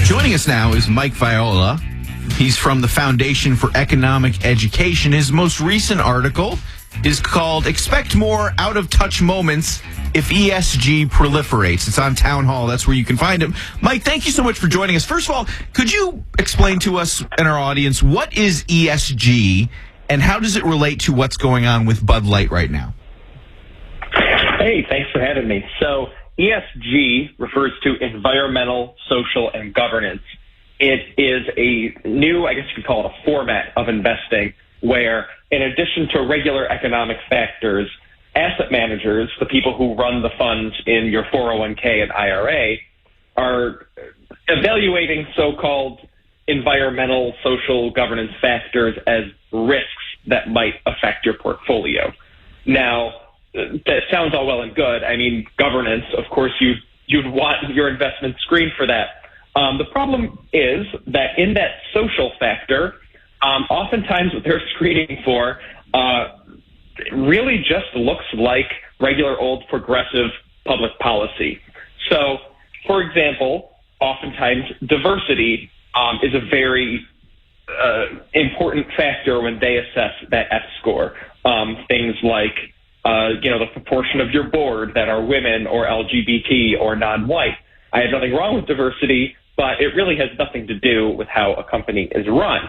Joining us now is Mike Viola. He's from the Foundation for Economic Education. His most recent article is called Expect More Out-of-Touch Moments If ESG Proliferates. It's on Town Hall. That's where you can find him. Mike, thank you so much for joining us. First of all, could you explain to us and our audience what is ESG and how does it relate to what's going on with Bud Light right now? Hey, thanks for having me. So ESG refers to environmental, social, and governance. It is a new, I guess you could call it a format of investing where, in addition to regular economic factors, asset managers, the people who run the funds in your 401k and IRA, are evaluating so-called environmental, social, governance factors as risks that might affect your portfolio. Now, that sounds all well and good. I mean, governance, of course, you'd want your investment screened for that. The problem is that in that social factor, oftentimes what they're screening for really just looks like regular old progressive public policy. So, for example, oftentimes diversity is a very important factor when they assess that F score. Things like the proportion of your board that are women or LGBT or non-white. I have nothing wrong with diversity, but it really has nothing to do with how a company is run.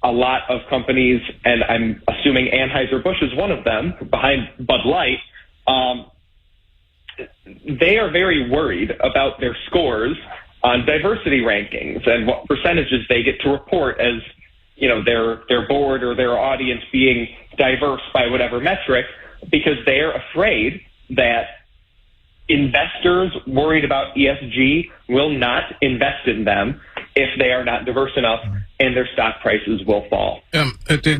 A lot of companies, and I'm assuming Anheuser-Busch is one of them, behind Bud Light, they are very worried about their scores on diversity rankings and what percentages they get to report as, their board or their audience being diverse by whatever metric, because they're afraid that investors worried about ESG will not invest in them if they are not diverse enough, and their stock prices will fall.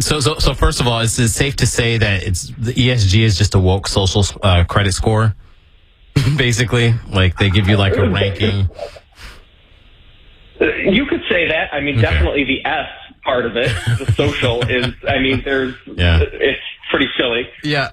So first of all, is it safe to say that the ESG is just a woke social credit score? Basically, like they give you like a ranking. You could say that. I mean, okay. Definitely the S part of it, the social is, it's pretty silly. Yeah.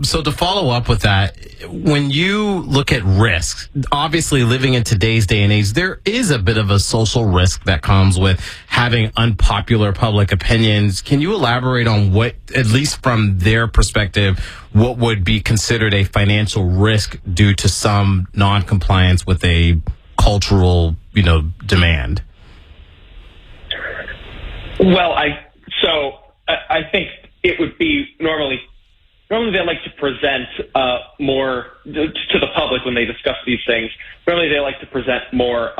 So to follow up with that, when you look at risks, obviously living in today's day and age, there is a bit of a social risk that comes with having unpopular public opinions. Can you elaborate on what, at least from their perspective, what would be considered a financial risk due to some non-compliance with a cultural, demand? Well, I think it would be normally they like to present more to the public when they discuss these things. Normally they like to present more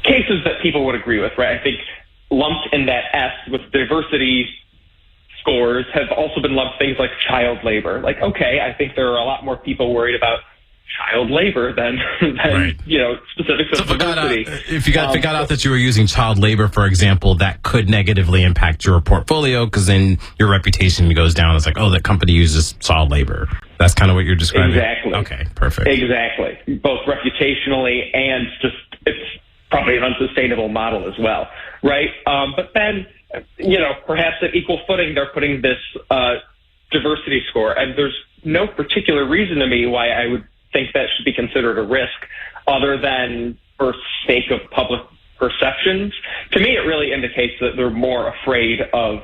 cases that people would agree with, right? I think lumped in that S with diversity scores have also been lumped things like child labor. Like, okay, I think there are a lot more people worried about child labor than right. Specifics of diversity. If you got out that you were using child labor, for example, that could negatively impact your portfolio because then your reputation goes down. It's like, oh, that company uses child labor. That's kind of what you're describing? Exactly. Okay, perfect. Exactly. Both reputationally and just it's probably an unsustainable model as well, right? But then, perhaps at equal footing, they're putting this diversity score, and there's no particular reason to me why I would think that should be considered a risk other than for sake of public perceptions. To me, it really indicates that they're more afraid of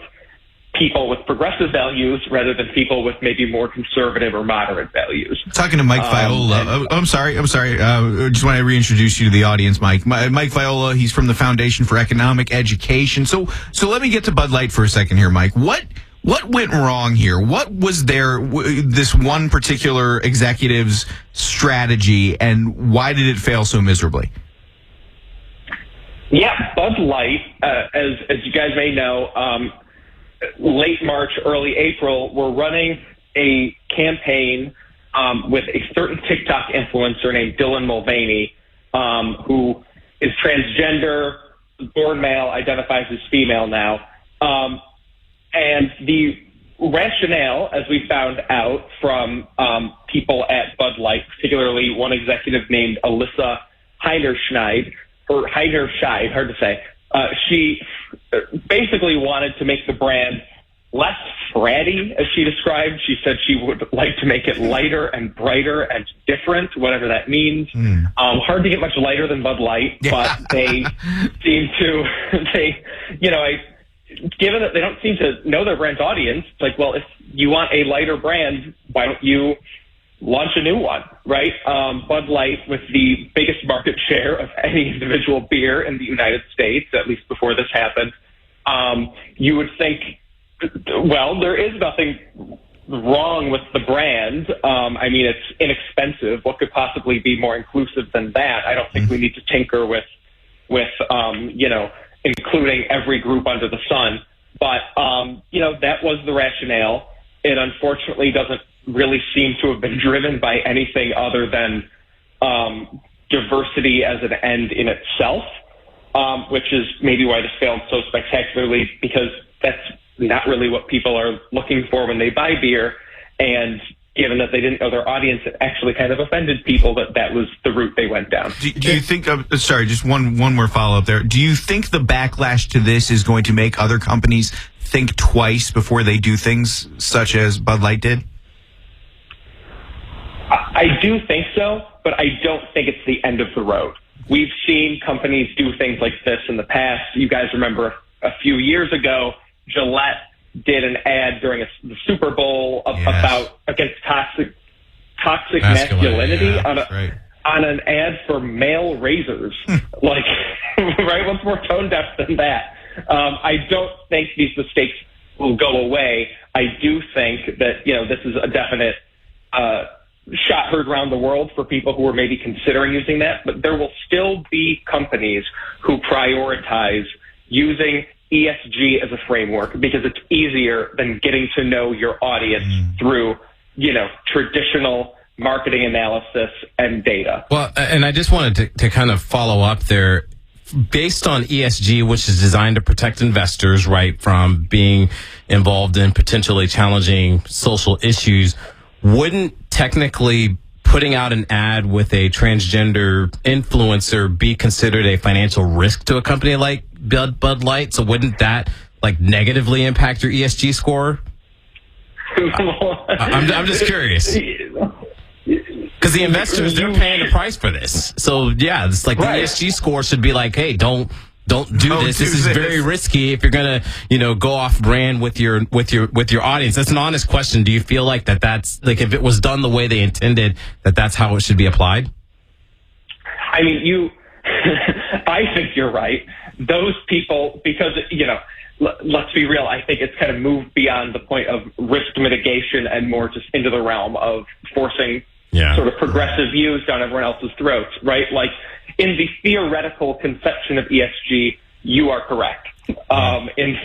people with progressive values rather than people with maybe more conservative or moderate values. Talking to Mike Viola. I'm sorry. Just want to reintroduce you to the audience, Mike. Mike Viola, he's from the Foundation for Economic Education. So let me get to Bud Light for a second here, Mike. What went wrong here? What was this one particular executive's strategy, and why did it fail so miserably? Yeah, Bud Light, as you guys may know, late March, early April, we're running a campaign with a certain TikTok influencer named Dylan Mulvaney, who is transgender, born male, identifies as female now. And the rationale, as we found out from people at Bud Light, particularly one executive named Alyssa Heinerscheid, hard to say, she basically wanted to make the brand less fratty, as she described. She said she would like to make it lighter and brighter and different, whatever that means. Hard to get much lighter than Bud Light, but they seem to, given that they don't seem to know their brand's audience, it's like, well, if you want a lighter brand, why don't you launch a new one, right? Bud Light, with the biggest market share of any individual beer in the United States, at least before this happened, you would think, well, there is nothing wrong with the brand. I mean, it's inexpensive. What could possibly be more inclusive than that? I don't think we need to tinker with including every group under the sun. But, that was the rationale. It unfortunately doesn't really seem to have been driven by anything other than diversity as an end in itself, which is maybe why this failed so spectacularly, because that's not really what people are looking for when they buy beer. And given that they didn't know their audience, it actually kind of offended people that was the route they went down. Do you think, sorry, just one more follow-up there. Do you think the backlash to this is going to make other companies think twice before they do things such as Bud Light did? I do think so, but I don't think it's the end of the road. We've seen companies do things like this in the past. You guys remember a few years ago, Gillette did an ad during the Super Bowl against toxic masculinity on an ad for male razors. Right? What's more tone deaf than that? I don't think these mistakes will go away. I do think that, this is a definite shot heard around the world for people who are maybe considering using that, but there will still be companies who prioritize using ESG as a framework because it's easier than getting to know your audience through, traditional marketing analysis and data. Well, and I just wanted to kind of follow up there. Based on ESG, which is designed to protect investors, right, from being involved in potentially challenging social issues, wouldn't technically putting out an ad with a transgender influencer be considered a financial risk to a company like Bud Light? So wouldn't that negatively impact your ESG score? I'm just curious. Because the investors, they're paying the price for this. So yeah, it's like the ESG score should be like, hey, don't do this. This is very risky if you're gonna, go off brand with your audience. That's an honest question. Do you feel like that's like, if it was done the way they intended, that's how it should be applied? I mean, I think you're right. Those people, because, let's be real, I think it's kind of moved beyond the point of risk mitigation and more just into the realm of forcing sort of progressive views down everyone else's throats, right? Like, in the theoretical conception of ESG, you are correct. In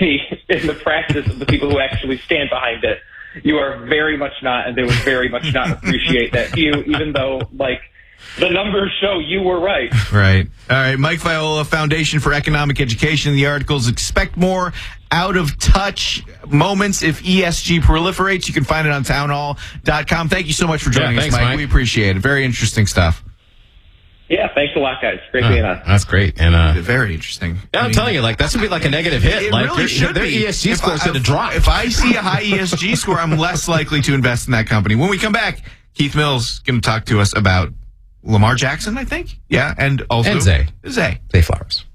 the practice of the people who actually stand behind it, you are very much not, and they would very much not appreciate that view, even though, the numbers show you were right. Right. All right. Mike Viola, Foundation for Economic Education. The articles expect more out-of-touch moments if ESG proliferates. You can find it on townhall.com. Thank you so much for joining us, Mike. We appreciate it. Very interesting stuff. Yeah, thanks a lot, guys. Great being on. That's great. And very interesting. Yeah, I'm telling you, that should be like a negative hit. It really should their be. ESG score should have dropped. If I see a high ESG score, I'm less likely to invest in that company. When we come back, Keith Mills is going to talk to us about Lamar Jackson, I think. Yeah, and also Zay Flowers.